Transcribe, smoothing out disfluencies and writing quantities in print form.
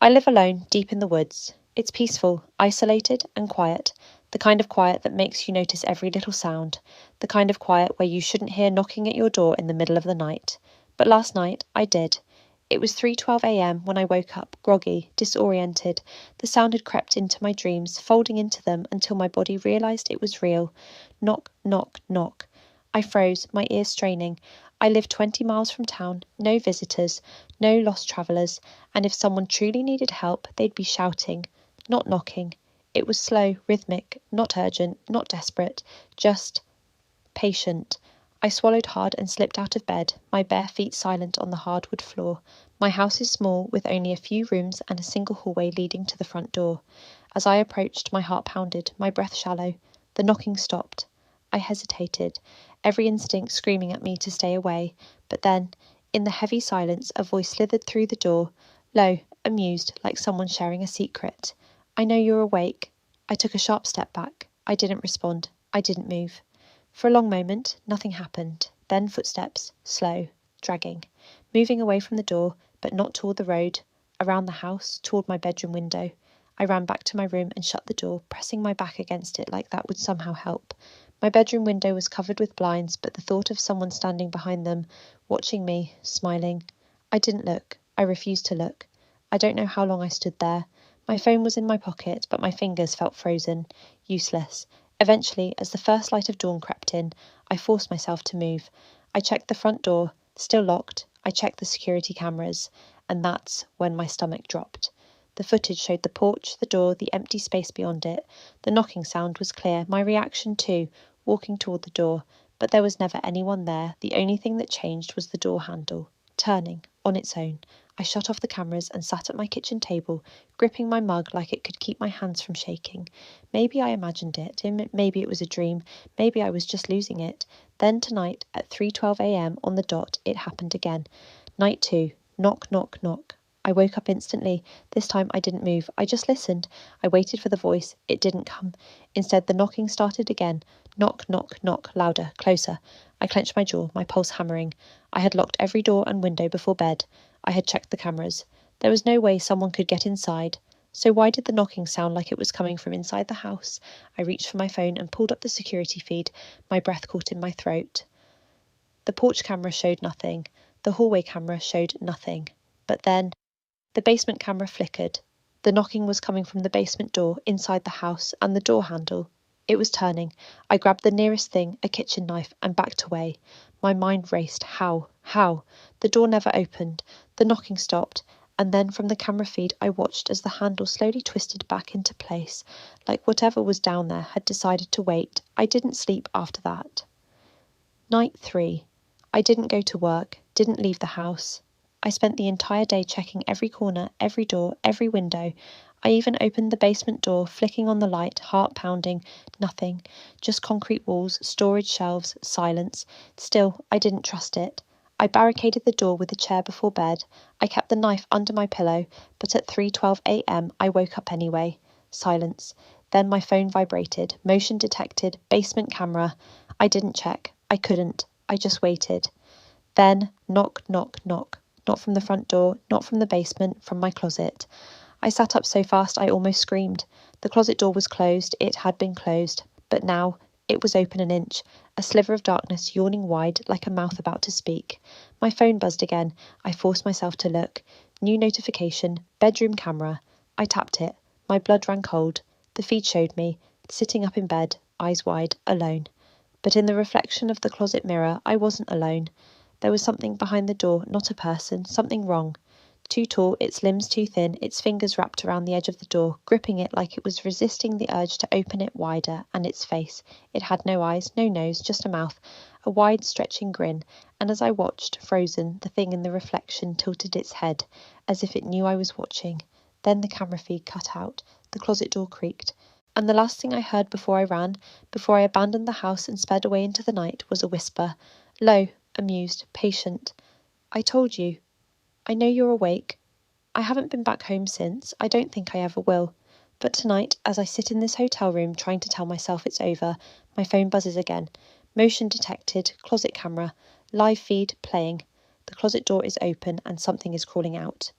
I live alone, deep in the woods. It's peaceful, isolated, and quiet. The kind of quiet that makes you notice every little sound. The kind of quiet where you shouldn't hear knocking at your door in the middle of the night. But last night, I did. It was 3:12 a.m. when I woke up, groggy, disoriented. The sound had crept into my dreams, folding into them until my body realised it was real. Knock, knock, knock. I froze, my ears straining. I lived 20 miles from town, no visitors, no lost travellers, and if someone truly needed help, they'd be shouting, not knocking. It was slow, rhythmic, not urgent, not desperate, just patient. I swallowed hard and slipped out of bed, my bare feet silent on the hardwood floor. My house is small, with only a few rooms and a single hallway leading to the front door. As I approached, my heart pounded, my breath shallow. The knocking stopped. I hesitated, every instinct screaming at me to stay away. But then, in the heavy silence, a voice slithered through the door, low, amused, like someone sharing a secret. I know you're awake. I took a sharp step back. I didn't respond. I didn't move. For a long moment, nothing happened. Then footsteps, slow, dragging, moving away from the door, but not toward the road, around the house, toward my bedroom window. I ran back to my room and shut the door, pressing my back against it like that would somehow help. My bedroom window was covered with blinds, but the thought of someone standing behind them, watching me, smiling. I didn't look. I refused to look. I don't know how long I stood there. My phone was in my pocket, but my fingers felt frozen, useless. Eventually, as the first light of dawn crept in, I forced myself to move. I checked the front door, still locked. I checked the security cameras, and that's when my stomach dropped. The footage showed the porch, the door, the empty space beyond it. The knocking sound was clear, my reaction too, walking toward the door. But there was never anyone there. The only thing that changed was the door handle, turning, on its own. I shut off the cameras and sat at my kitchen table, gripping my mug like it could keep my hands from shaking. Maybe I imagined it, maybe it was a dream, maybe I was just losing it. Then tonight, at 3:12 a.m. on the dot, it happened again. Night 2, knock, knock, knock. I woke up instantly. This time I didn't move. I just listened. I waited for the voice. It didn't come. Instead, the knocking started again. Knock, knock, knock, louder, closer. I clenched my jaw, my pulse hammering. I had locked every door and window before bed. I had checked the cameras. There was no way someone could get inside. So why did the knocking sound like it was coming from inside the house? I reached for my phone and pulled up the security feed, my breath caught in my throat. The porch camera showed nothing. The hallway camera showed nothing. But then the basement camera flickered. The knocking was coming from the basement door, inside the house, and the door handle. It was turning. I grabbed the nearest thing, a kitchen knife, and backed away. My mind raced. How? How? The door never opened. The knocking stopped. And then from the camera feed I watched as the handle slowly twisted back into place, like whatever was down there had decided to wait. I didn't sleep after that. Night 3. I didn't go to work, didn't leave the house. I spent the entire day checking every corner, every door, every window. I even opened the basement door, flicking on the light, heart pounding. Nothing. Just concrete walls, storage shelves, silence. Still, I didn't trust it. I barricaded the door with a chair before bed. I kept the knife under my pillow, but at 3:12 a.m. I woke up anyway. Silence. Then my phone vibrated. Motion detected. Basement camera. I didn't check. I couldn't. I just waited. Then knock, knock, knock. Not from the front door, not from the basement, from my closet. I sat up so fast I almost screamed. The closet door was closed. It had been closed. But now it was open an inch, a sliver of darkness yawning wide like a mouth about to speak. My phone buzzed again. I forced myself to look. New notification, bedroom camera. I tapped it. My blood ran cold. The feed showed me, sitting up in bed, eyes wide, alone. But in the reflection of the closet mirror, I wasn't alone. There was something behind the door, not a person, something wrong. Too tall, its limbs too thin, its fingers wrapped around the edge of the door, gripping it like it was resisting the urge to open it wider, and its face. It had no eyes, no nose, just a mouth, a wide, stretching grin, and as I watched, frozen, the thing in the reflection tilted its head, as if it knew I was watching. Then the camera feed cut out, the closet door creaked, and the last thing I heard before I ran, before I abandoned the house and sped away into the night, was a whisper, low, amused, patient. I told you. I know you're awake. I haven't been back home since. I don't think I ever will. But tonight, as I sit in this hotel room trying to tell myself it's over, my phone buzzes again. Motion detected, closet camera, live feed playing. The closet door is open and something is crawling out.